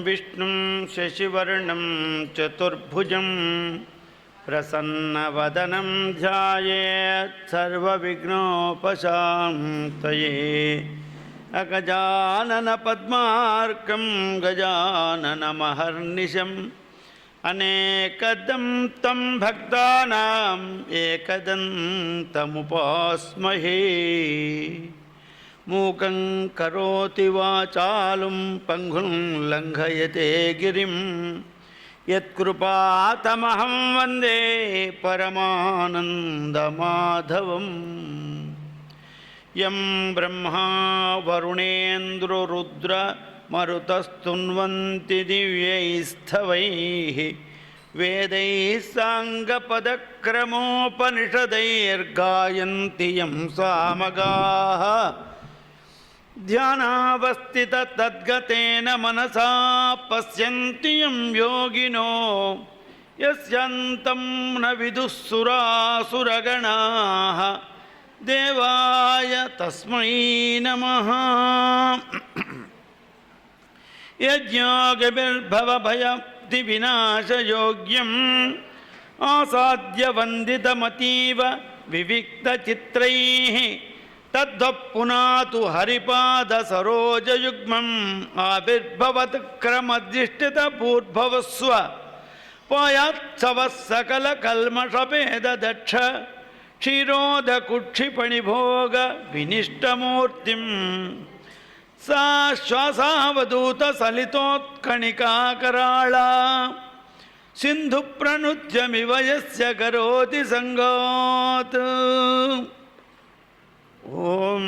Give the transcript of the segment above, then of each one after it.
विष्णुं शशिवर्णं चतुर्भुजं प्रसन्नवदनं ध्यायेत् सर्वविघ्नोपशान्तये। अगजाननपद्मार्कं गजाननमहर्निशम् अनेकदन्तं भक्तानाम् एकदन्तमुपास्महे। मूकं करोति वाचालं पङ्गुं लङ्घयते गिरिं यत्कृपातमहं वन्दे परमानन्दमाधवम्। यं ब्रह्मा वरुणेन्द्ररुद्र मरुतस्तुन्वन्ति दिव्यैस्तवैः वेदैः साङ्गपदक्रमोपनिषदैर्गायन्ति यं सामगाः। ध्यानावस्थिततद्गतेन मनसा पश्यन्ति यं योगिनो यस्यान्तं न विदुः सुरासुरगणाः। देवाय तस्मै नमः। यज्ञागभिर्भवभयविनाशयोग्यम् आसाद्यवन्दितमतीव विविक्तचित्रैः तद्वपुनातु हरिपादसरोजयुग्मम् आविर्भवत्क्रमधिष्ठितभूर्भवस्व पायात्सवः सकलकल्मषभेददक्ष क्षीरोदकुक्षिपणिभोग विनिष्टमूर्तिम् सा श्वासावधूतसलितोत्कणिकाकराळा सिन्धुप्रणुत्यमिव यस्य करोति सङ्गात्। ओम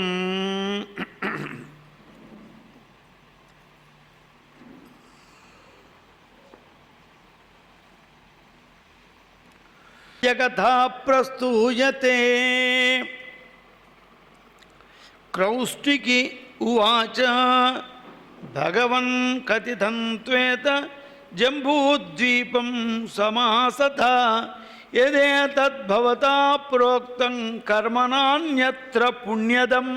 यकथा प्रस्तूयते। क्रौष्टिकी उवाच भगवन् कथितं त्वेत जम्बूद्वीपं समासथा यदेतद्भवता प्रोक्तं कर्मणान्यत्र पुण्यदम्।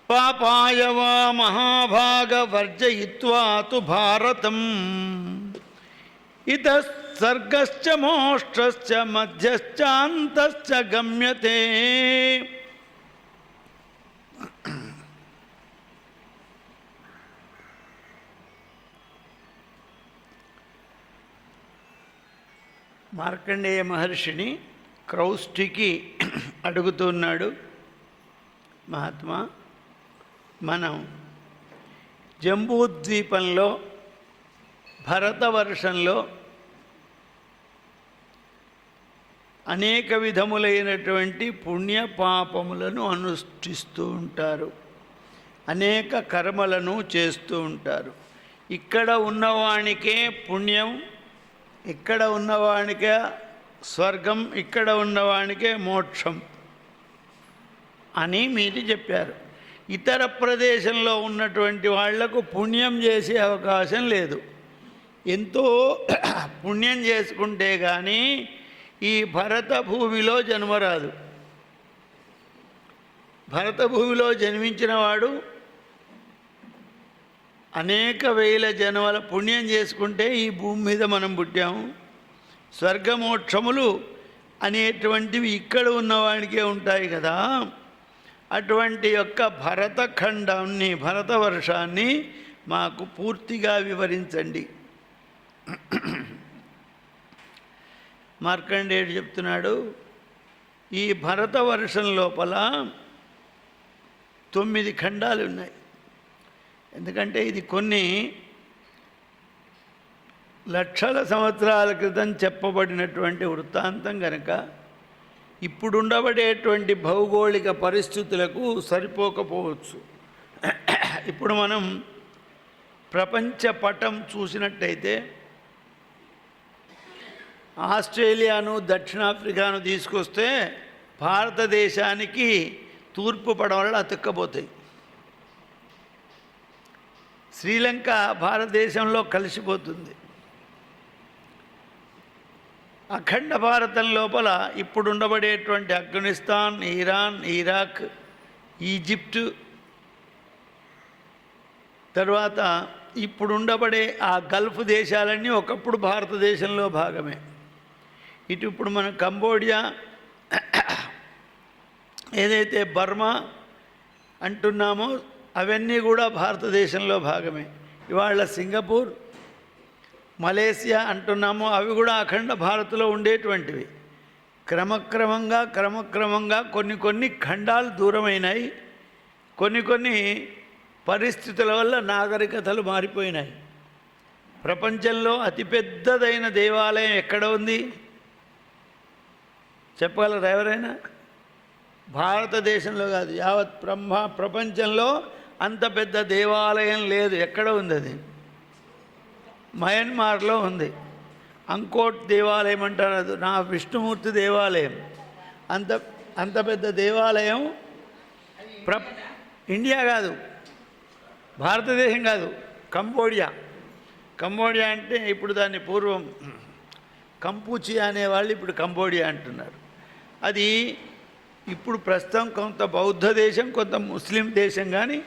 पापाय वा महाभागवर्जयित्वा तु भारतम् इतः सर्गश्च मोक्षश्च मध्यश्चान्तश्च गम्यते। మార్కండేయ మహర్షిని క్రౌష్టికి అడుగుతున్నాడు, మహాత్మా మనం జంబూద్వీపంలో భరతవర్షంలో అనేక విధములైనటువంటి పుణ్య పాపములను అనుష్ఠిస్తూ ఉంటారు, అనేక కర్మలను చేస్తూ ఉంటారు. ఇక్కడ ఉన్నవానికే పుణ్యం, ఇక్కడ ఉన్నవానికే స్వర్గం, ఇక్కడ ఉన్నవానికే మోక్షం అని మీరు చెప్పారు. ఇతర ప్రదేశంలో ఉన్నటువంటి వాళ్లకు పుణ్యం చేసే అవకాశం లేదు. ఎంతో పుణ్యం చేసుకుంటే కానీ ఈ భరత భూమిలో జన్మరాదు. భరత భూమిలో జన్మించిన వాడు అనేక వేల జన్మల పుణ్యం చేసుకుంటే ఈ భూమి మీద మనం పుట్టాము. స్వర్గమోక్షములు అనేటువంటివి ఇక్కడ ఉన్నవాడికే ఉంటాయి కదా. అటువంటి యొక్క భరతఖండాన్ని, భరతవర్షాన్ని మాకు పూర్తిగా వివరించండి. మార్కండేయుడు చెప్తున్నాడు, ఈ భరతవర్షం లోపల 9 ఖండాలు ఉన్నాయి. ఎందుకంటే ఇది కొన్ని లక్షల సంవత్సరాల క్రితం చెప్పబడినటువంటి వృత్తాంతం కనుక ఇప్పుడు ఉండబడేటువంటి భౌగోళిక పరిస్థితులకు సరిపోకపోవచ్చు. ఇప్పుడు మనం ప్రపంచ పటం చూసినట్టయితే ఆస్ట్రేలియాను, దక్షిణాఫ్రికాను తీసుకొస్తే భారతదేశానికి తూర్పు పడవలు అతుక్కపోతాయి. శ్రీలంక భారతదేశంలో కలిసిపోతుంది. అఖండ భారతం లోపల ఇప్పుడు ఉండబడేటువంటి ఆఫ్ఘనిస్తాన్, ఇరాన్, ఇరాక్, ఈజిప్టు, తర్వాత ఇప్పుడు ఉండబడే ఆ గల్ఫ్ దేశాలన్నీ ఒకప్పుడు భారతదేశంలో భాగమే. ఇటు ఇప్పుడు మనం కంబోడియా, ఏదైతే బర్మా అంటున్నామో అవన్నీ కూడా భారతదేశంలో భాగమే. ఇవాళ సింగపూర్, మలేసియా అంటున్నామో అవి కూడా అఖండ భారత్లో ఉండేటువంటివి. క్రమక్రమంగా కొన్ని ఖండాలు దూరమైనాయి. కొన్ని పరిస్థితుల వల్ల నాగరికతలు మారిపోయినాయి. ప్రపంచంలో అతిపెద్దదైన దేవాలయం ఎక్కడ ఉంది చెప్పగలరా ఎవరైనా? భారతదేశంలో కాదు, యావత్ ప్రపంచంలో అంత పెద్ద దేవాలయం లేదు. ఎక్కడ ఉంది అది? మయన్మార్లో ఉంది. అంకోట్ దేవాలయం అంటారు, అది నా విష్ణుమూర్తి దేవాలయం. అంత పెద్ద దేవాలయం ఇండియా కాదు, భారతదేశం కాదు, కంబోడియా అంటే ఇప్పుడు దాన్ని పూర్వం కంపూచియా అనేవాళ్ళు ఇప్పుడు కంబోడియా అంటున్నారు. అది ఇప్పుడు ప్రస్తుతం కొంత బౌద్ధ దేశం, కొంత ముస్లిం దేశం. కానీ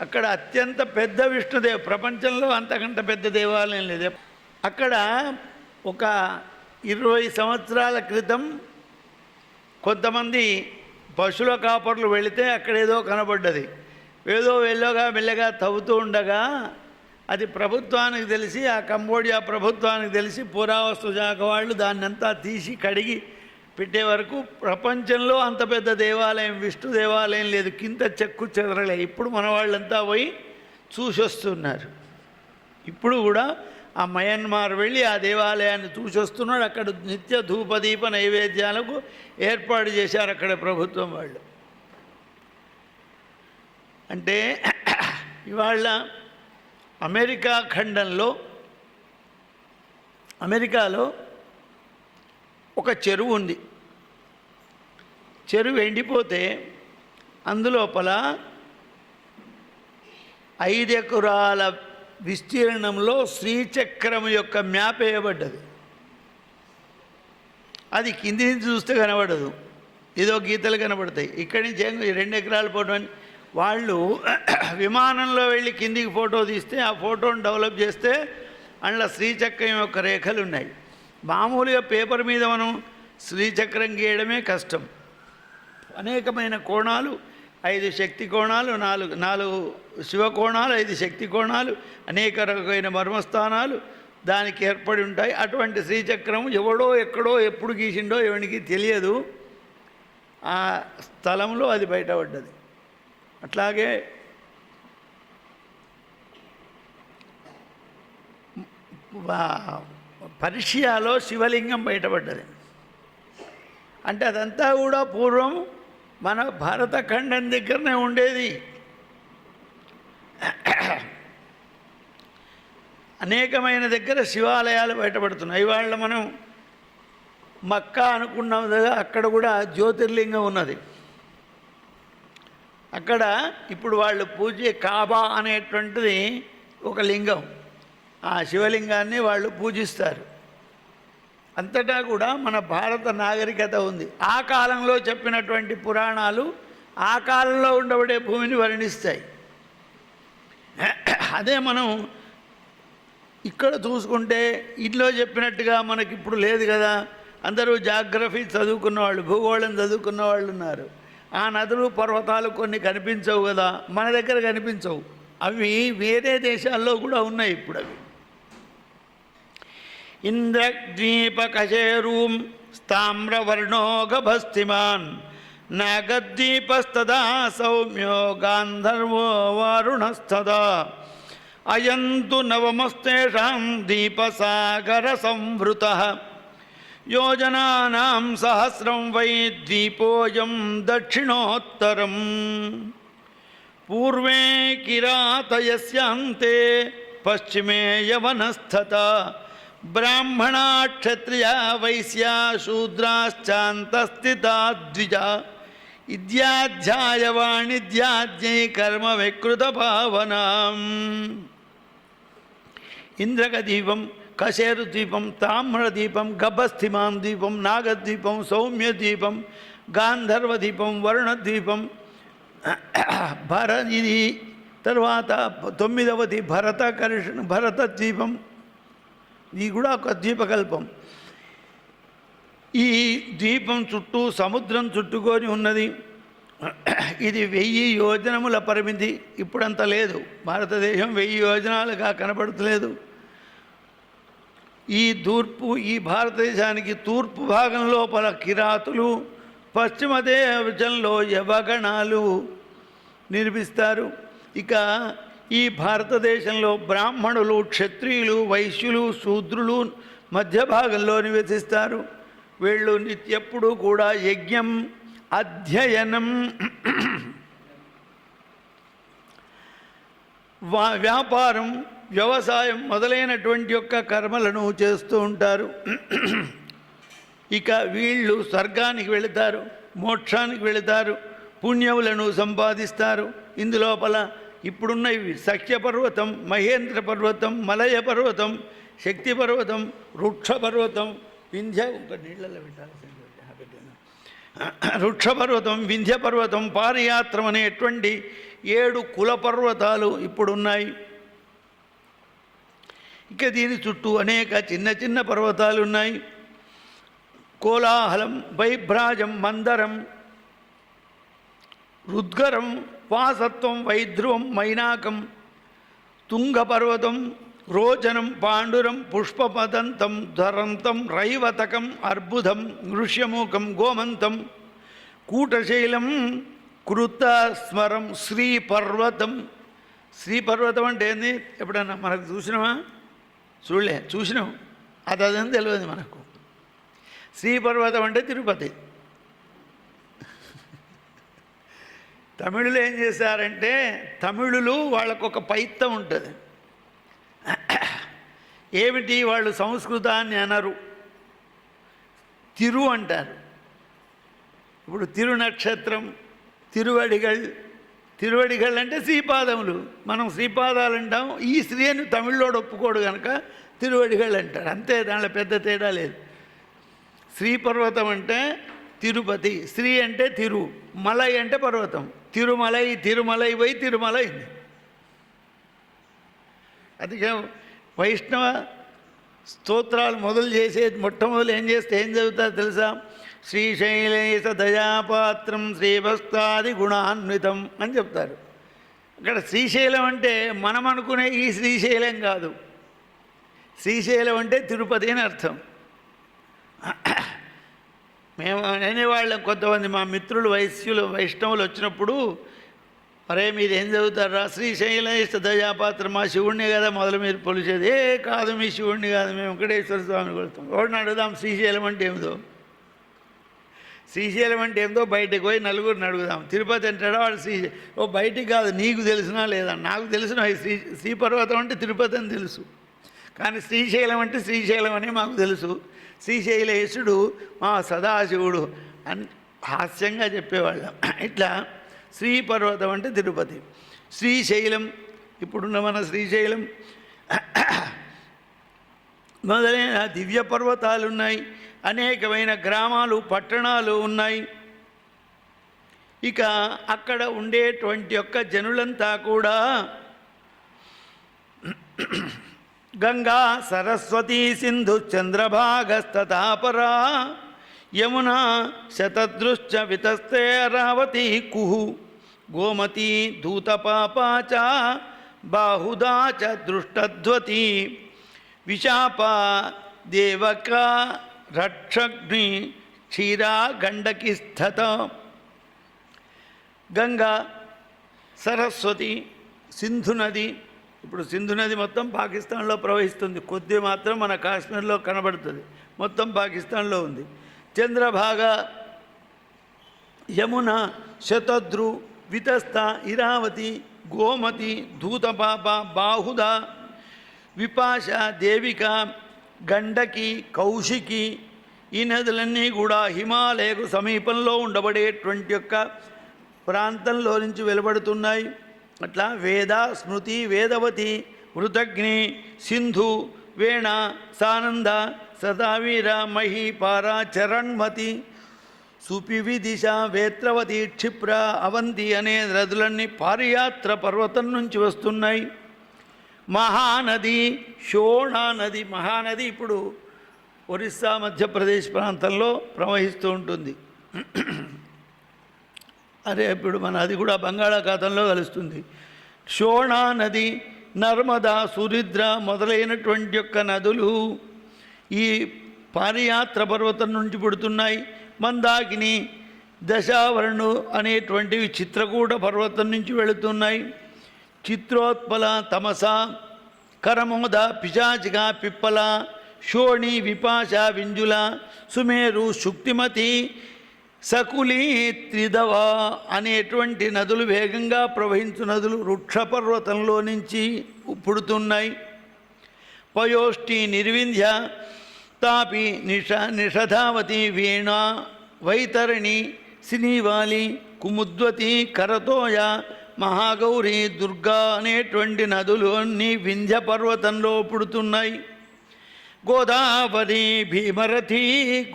అక్కడ అత్యంత పెద్ద విష్ణుదేవ, ప్రపంచంలో అంతకంటే పెద్ద దేవాలయం లేదు. అక్కడ ఒక 20 సంవత్సరాల క్రితం కొంతమంది పశువుల కాపర్లు వెళితే అక్కడ ఏదో కనబడ్డది. ఏదో మెల్లగా తవ్వుతూ ఉండగా అది ప్రభుత్వానికి తెలిసి, ఆ కంబోడియా ప్రభుత్వానికి తెలిసి పురావస్తు శాఖ వాళ్ళు దాన్నంతా తీసి కడిగి పెట్టే వరకు ప్రపంచంలో అంత పెద్ద దేవాలయం, విష్ణు దేవాలయం లేదు. కింద చెక్కు చెదరలే. ఇప్పుడు మన వాళ్ళంతా పోయి చూసొస్తున్నారు. ఇప్పుడు కూడా ఆ మయన్మార్ వెళ్ళి ఆ దేవాలయాన్ని చూసొస్తున్నాడు. అక్కడ నిత్య ధూపదీప నైవేద్యాలకు ఏర్పాటు చేశారు అక్కడ ప్రభుత్వం వాళ్ళు. అంటే ఇవాళ అమెరికాలో ఒక చెరువు ఉంది. చెరువు ఎండిపోతే అందులోపల 5 ఎకరాల విస్తీర్ణంలో శ్రీచక్రం యొక్క మ్యాప్ వేయబడ్డది. అది కింది నుంచి చూస్తే కనబడదు, ఏదో గీతలు కనబడతాయి. ఇక్కడి నుంచి 2 ఎకరాల ఫోటో వాళ్ళు విమానంలో వెళ్ళి కిందికి ఫోటో తీస్తే ఆ ఫోటోను డెవలప్ చేస్తే అందులో శ్రీచక్రం యొక్క రేఖలు ఉన్నాయి. మామూలుగా పేపర్ మీద మనం శ్రీచక్రం గీయడమే కష్టం. అనేకమైన కోణాలు, 5 శక్తి కోణాలు, 4 శివ కోణాలు, 5 శక్తి కోణాలు, అనేక రకమైన మర్మస్థానాలు దానికి ఏర్పడి ఉంటాయి. అటువంటి శ్రీచక్రం ఎవడో ఎక్కడో ఎప్పుడు గీసిండో ఎవరికి తెలియదు. ఆ స్థలంలో అది బయటపడ్డది. అట్లాగే పర్షియాలో శివలింగం బయటపడ్డది. అంటే అదంతా కూడా పూర్వం మన భారత ఖండం దగ్గరనే ఉండేది. అనేకమైన దగ్గర శివాలయాలు బయటపడుతున్నాయి. ఇవాళ మనం మక్కా అనుకున్నాం కదా, అక్కడ కూడా జ్యోతిర్లింగం ఉన్నది. అక్కడ ఇప్పుడు వాళ్ళు పూజే కాబా అనేటువంటిది ఒక లింగం. ఆ శివలింగాన్ని వాళ్ళు పూజిస్తారు. అంతటా కూడా మన భారత నాగరికత ఉంది. ఆ కాలంలో చెప్పినటువంటి పురాణాలు ఆ కాలంలో ఉండబడే భూమిని వర్ణిస్తాయి. అదే మనం ఇక్కడ చూసుకుంటే ఇంట్లో చెప్పినట్టుగా మనకి ఇప్పుడు లేదు కదా. అందరూ జాగ్రఫీ చదువుకున్న వాళ్ళు, భూగోళం చదువుకున్న వాళ్ళు ఉన్నారు. ఆ నదులు పర్వతాలు కొన్ని కనిపించవు కదా, మన దగ్గర కనిపించవు. అవి వేరే దేశాల్లో కూడా ఉన్నాయి ఇప్పుడు. అవి ఇంద్రద్వీపకశేరూం స్తామ్రవర్ణోగభస్తిమాన్ నాగద్వీపస్తదా సౌమ్యో గాంధర్వో వారుణస్తదా అయంతు నవమస్తేషాం దీపసాగర సంవృతః యోజనానాం సహస్రం వై ద్వీపోయం దక్షిణోత్తరం పూర్వే కిరాతయస్యాంతే పశ్చిమే యవనస్థత బ్రాహ్మణా క్షత్రియా వైశ్యా శూద్రాశ్చాంతస్థితా ద్విజ ఇద్యాధ్యాయ వాణిజ్యాజ్ఞై కర్మ వికృత భావనాం. ఇంద్రకదీపం, కశేరు ద్వీపం, తామ్రదీపం, గభస్థిమాన్ ద్వీపం, నాగద్వీపం, సౌమ్యద్వీపం, గాంధర్వద్వీపం, వరుణద్వీపం, ఇది తర్వాత 9వది భరత ద్వీపం, ఇది కూడా ఒక ద్వీపకల్పం. ఈ ద్వీపం చుట్టూ సముద్రం చుట్టుకొని ఉన్నది. ఇది 1000 యోజనముల పరిమితి. ఇప్పుడంత లేదు, భారతదేశం 1000 యోజనాలుగా కనబడతలేదు. ఈ భారతదేశానికి తూర్పు భాగం లోపల కిరాతులు, పశ్చిమ దేశంలో యవగణాలు నిర్మిస్తారు. ఇక ఈ భారతదేశంలో బ్రాహ్మణులు, క్షత్రియులు, వైశ్యులు, శూద్రులు మధ్య భాగంలో నివసిస్తారు. వీళ్ళు నిత్యప్పుడు కూడా యజ్ఞం, అధ్యయనం, వ్యాపారం, వ్యవసాయం మొదలైనటువంటి యొక్క కర్మలను చేస్తూ ఉంటారు. ఇక వీళ్ళు స్వర్గానికి వెళతారు, మోక్షానికి వెళతారు, పుణ్యములను సంపాదిస్తారు. ఇందులోపల ఇప్పుడున్నవి సఖ్య పర్వతం, మహేంద్ర పర్వతం, మలయ పర్వతం, శక్తి పర్వతం, వృక్ష పర్వతం, నీళ్ళలో వృక్ష పర్వతం, వింధ్య పర్వతం, పారియాత్రం అనేటువంటి 7 కుల పర్వతాలు ఇప్పుడున్నాయి. ఇక దీని చుట్టూ అనేక చిన్న చిన్న పర్వతాలు ఉన్నాయి. కోలాహలం, వైభ్రాజం, మందరం, రుద్గరం, వాసత్వం, వైధ్రువం, మైనాకం, తుంగపర్వతం, రోచనం, పాండురం, పుష్పపదంతం, ధరంతం, రైవతకం, అర్బుదం, నృష్యమూకం, గోమంతం, కూటశైలం, కృతస్మరం, శ్రీపర్వతం. శ్రీపర్వతం అంటే ఏంది? ఎప్పుడన్నా మనకు చూసినామా? చూసినాం, అదని తెలియదు మనకు. శ్రీపర్వతం అంటే తిరుపతి. తమిళులు ఏం చేశారంటే, తమిళులు వాళ్ళకొక పైత్యం ఉంటుంది. ఏమిటి? వాళ్ళు సంస్కృతాన్ని అనరు, తిరు అంటారు. ఇప్పుడు తిరునక్షత్రం, తిరువడిగళ్ళు అంటే శ్రీపాదములు. మనం శ్రీపాదాలు అంటాం. ఈ శ్రీ అని తమిళోడు ఒప్పుకోడు కనుక తిరువడిగళ్ళు అంటారు. అంతే, దాంట్లో పెద్ద తేడా లేదు. శ్రీపర్వతం అంటే తిరుపతి, శ్రీ అంటే తిరు, మలై అంటే పర్వతం. తిరుమలై పోయి తిరుమలైంది. అందుకే వైష్ణవ స్తోత్రాలు మొదలు చేసేది మొట్టమొదలు ఏం చదువుతారు తెలుసా? శ్రీశైలేశ దయాపాత్రం శ్రీభక్తాది గుణాన్వితం అని చెప్తారు. అక్కడ శ్రీశైలం అంటే మనం అనుకునే ఈ శ్రీశైలం కాదు. శ్రీశైలం అంటే తిరుపతి అని అర్థం. మేము అనేవాళ్ళం, కొంతమంది మా మిత్రులు వైష్ణవులు వచ్చినప్పుడు, అరే మీరు ఏం చదువుతారా? శ్రీశైలేశ దయాపాత్రం, మా శివుణ్ణి కదా మొదలు మీరు పొలిచేది. కాదు, మీ శివుణ్ణి కాదు, మేము వెంకటేశ్వర స్వామిని కొడతాం. ఎవరిని అడుగుదాం శ్రీశైలం అంటే ఏమిదో. శ్రీశైలం అంటే ఏందో బయటకు పోయి నలుగురిని అడుగుదాం. తిరుపతి అంటాడా వాడు బయటికి కాదు, నీకు తెలిసినా లేదా? నాకు తెలిసిన శ్రీపర్వతం అంటే తిరుపతి అని తెలుసు, కానీ శ్రీశైలం అంటే శ్రీశైలం అని మాకు తెలుసు. శ్రీశైలేశుడు మా సదాశివుడు అని హాస్యంగా చెప్పేవాళ్ళం. ఇట్లా శ్రీపర్వతం అంటే తిరుపతి, శ్రీశైలం ఇప్పుడున్న మన శ్రీశైలం మొదలైన దివ్య పర్వతాలు ఉన్నాయి. అనేకమైన గ్రామాలు, పట్టణాలు ఉన్నాయి. ఇక అక్కడ ఉండేటువంటి యొక్క జనులంతా కూడా గంగా, సరస్వతి, సింధు, చంద్రభాగస్తతాపరా, యమునా, శతదృశ్చ వితస్తే, అరావతి, కుహు, గోమతి, దూతపాపా చ, బాహుదా చ, దృష్టధ్వతి, విశాప, దేవక, రక్షగ్ని, క్షీరా, గండకి స్థత. గంగా, సరస్వతి, సింధు నది. ఇప్పుడు సింధు నది మొత్తం పాకిస్తాన్లో ప్రవహిస్తుంది, కొద్ది మాత్రం మన కాశ్మీర్లో కనబడుతుంది, మొత్తం పాకిస్తాన్లో ఉంది. చంద్రభాగ, యమున, శతద్రు, వితస్త, ఇరావతి, గోమతి, దూతపాప, బాహుద, విపాశ, దేవిక, గండకి, కౌశికి. ఈ నదులన్నీ కూడా హిమాలయకు సమీపంలో ఉండబడేటువంటి యొక్క ప్రాంతంలో నుంచి వెలువడుతున్నాయి. అట్లా వేద, స్మృతి, వేదవతి, మృతగ్ని, సింధు, వేణ, సానంద, సదావీర, మహి, పార, చరణ్మతి, సుపివి దిశ వేత్రవతి క్షిప్ర అవంతి అనే నదులన్నీ పారియాత్ర పర్వతం నుంచి వస్తున్నాయి. మహానది శోణా నది, మహానది ఇప్పుడు ఒరిస్సా మధ్యప్రదేశ్ ప్రాంతంలో ప్రవహిస్తూ ఉంటుంది. ఇప్పుడు అది కూడా బంగాళాఖాతంలో కలుస్తుంది. శోణా నది, నర్మదా, సురిద్ర మొదలైనటువంటి యొక్క నదులు ఈ పారియాత్ర పర్వతం నుంచి పుడుతున్నాయి. మందాకిని, దశావరణు అనేటువంటివి చిత్రకూట పర్వతం నుంచి వెళుతున్నాయి. చిత్రోత్పల, తమస, కరమోద, పిశాచిక, పిప్పల, శోణి, విపాశ, వింజుల, సుమేరు, శుక్తిమతి, సకులి, త్రిదవ అనేటువంటి నదులు వేగంగా ప్రవహించు నదులు వృక్ష పర్వతంలో నుంచి పుడుతున్నాయి. పయోష్టి, నిర్వింధ్య, తాపి, నిషధావతి, వీణ, వైతరణి, సినీవాలి, కుముద్వతి, కరతోయ, మహాగౌరి, దుర్గా అనేటువంటి నదులు అన్నీ వింధ్య పర్వతంలో పుడుతున్నాయి. గోదావరి, భీమరథి,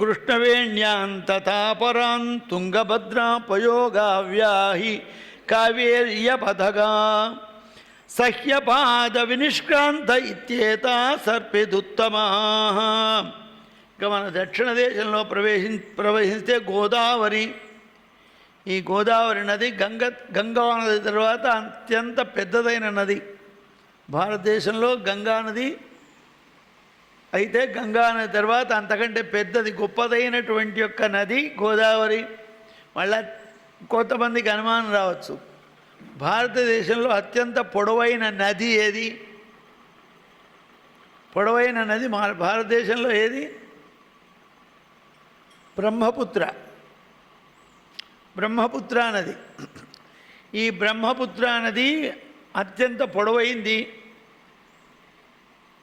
కృష్ణవేణ్యాం తథాపరాం, తుంగభద్రా, పయోగా, వ్యాహి, కావేర్యపథగా, సహ్యపాద, వినిష్క్రాంత ఇత్యేతా సర్పిదుత్తమా. ఇక మన దక్షిణ దేశంలో ప్రవహిస్తే గోదావరి. ఈ గోదావరి నది గంగా నది తర్వాత అత్యంత పెద్దదైన నది. భారతదేశంలో గంగా నది అయితే గంగా నది తర్వాత అంతకంటే పెద్దది, గొప్పదైనటువంటి యొక్క నది గోదావరి. మళ్ళా కొంతమందికి అనుమానం రావచ్చు, భారతదేశంలో అత్యంత పొడవైన నది ఏది? పొడవైన నది భారతదేశంలో ఏది? బ్రహ్మపుత్ర నది. ఈ బ్రహ్మపుత్ర నది అత్యంత పొడవైంది,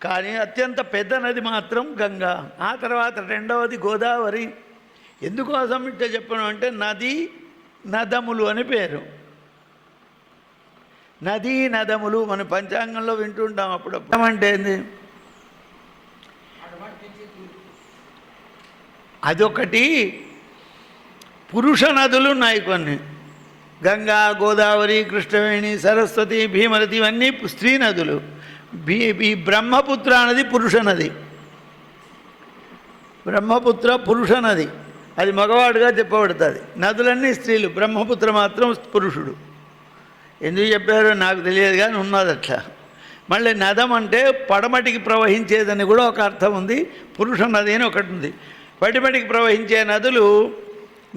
కానీ అత్యంత పెద్ద నది మాత్రం గంగా. ఆ తర్వాత రెండవది గోదావరి. ఎందుకోసం ఇట్లా చెప్పను అంటే నది నదములు అని పేరు. నదీ నదములు మన పంచాంగంలో వింటుంటాం అప్పుడప్పుడు. అంటే ఏంది? అదొకటి. పురుష నదులు ఉన్నాయి కొన్ని, గంగా, గోదావరి, కృష్ణవేణి, సరస్వతి, భీమరతి, ఇవన్నీ స్త్రీ నదులు. ఈ బ్రహ్మపుత్ర నది పురుష నది. బ్రహ్మపుత్ర పురుష నది, అది మగవాడుగా చెప్పబడుతుంది. నదులన్నీ స్త్రీలు, బ్రహ్మపుత్ర మాత్రం పురుషుడు. ఎందుకు చెప్పారో నాకు తెలియదు, కానీ ఉన్నది అట్లా. మళ్ళీ నదం అంటే పడమటికి ప్రవహించేదని కూడా ఒక అర్థం ఉంది. పురుష నది అని ఒకటి ఉంది. పడమటికి ప్రవహించే నదులు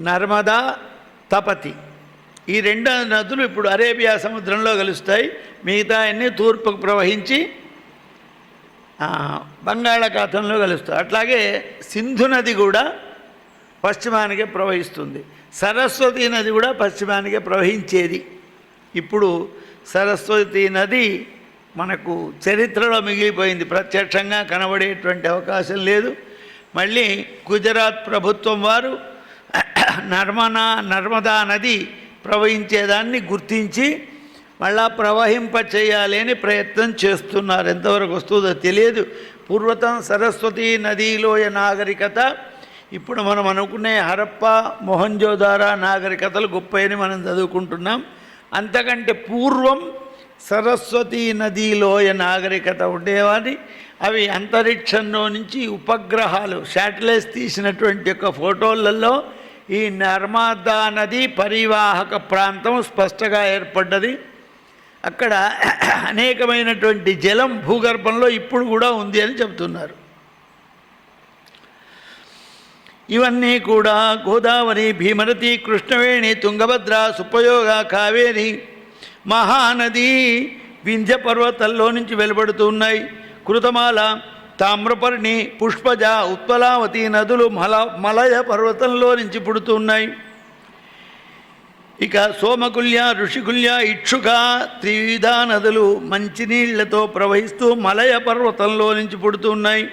నర్మదా, తపతి. ఈ రెండు నదులు ఇప్పుడు అరేబియా సముద్రంలో కలుస్తాయి. మిగతా అన్నీ తూర్పుకు ప్రవహించి బంగాళాఖాతంలో కలుస్తాయి. అట్లాగే సింధు నది కూడా పశ్చిమానికే ప్రవహిస్తుంది. సరస్వతి నది కూడా పశ్చిమానికే ప్రవహించేది. ఇప్పుడు సరస్వతి నది మనకు చరిత్రలో మిగిలిపోయింది, ప్రత్యక్షంగా కనబడేటువంటి అవకాశం లేదు. మళ్ళీ గుజరాత్ ప్రభుత్వం వారు నర్మదా నది ప్రవహించేదాన్ని గుర్తించి మళ్ళా ప్రవహింప చేయాలి అని ప్రయత్నం చేస్తున్నారు. ఎంతవరకు వస్తుందో తెలియదు. పూర్వతం సరస్వతీ నదీలోయ నాగరికత, ఇప్పుడు మనం అనుకునే హరప్ప, మొహంజోదారో నాగరికతలు గొప్పని మనం చదువుకుంటున్నాం. అంతకంటే పూర్వం సరస్వతీ నదీలోయ నాగరికత ఉండేవాడి. అవి అంతరిక్షంలో నుంచి ఉపగ్రహాలు, శాటిలైట్స్ తీసినటువంటి యొక్క ఫోటోలలో ఈ నర్మదా నది పరివాహక ప్రాంతం స్పష్టంగా ఏర్పడ్డది. అక్కడ అనేకమైనటువంటి జలం భూగర్భంలో ఇప్పుడు కూడా ఉంది అని చెబుతున్నారు. ఇవన్నీ కూడా గోదావరి, భీమరతి, కృష్ణవేణి, తుంగభద్ర, సుపయోగ, కావేరి, మహానది, వింధ్య పర్వతాల్లో నుంచి వెలువడుతూ ఉన్నాయి. కృతమాల, తామ్రపర్ణి, పుష్పజ, ఉత్పలావతి నదులు మలయ పర్వతంలో నుంచి పుడుతున్నాయి. ఇక సోమకుల్య, ఋషికుల్య, ఇక్షుక, త్రివిధ నదులు మంచినీళ్లతో ప్రవహిస్తూ మలయ పర్వతంలో నుంచి పుడుతున్నాయి.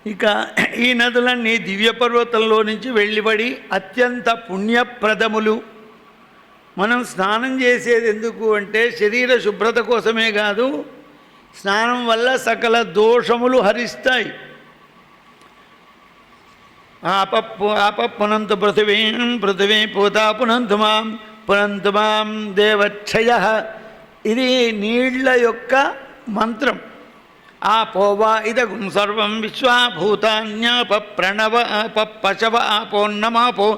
ఇక ఈ నదులన్నీ దివ్య పర్వతంలో నుంచి వెళ్ళిపడి అత్యంత పుణ్యప్రదములు. మనం స్నానం చేసేది ఎందుకు అంటే శరీర శుభ్రత కోసమే కాదు, స్నానం వల్ల సకల దోషములు హరిస్తాయి. పునంతు పృథివీం పృథివీ పూతా పునంతు మాం దేవక్షయ. ఇది నీళ్ల యొక్క మంత్రం. ఆపోవా ఇదగుం సర్వం విశ్వాభూతాన్యాప ప్రణవ ఆప పశవ ఆపోన్నమాపో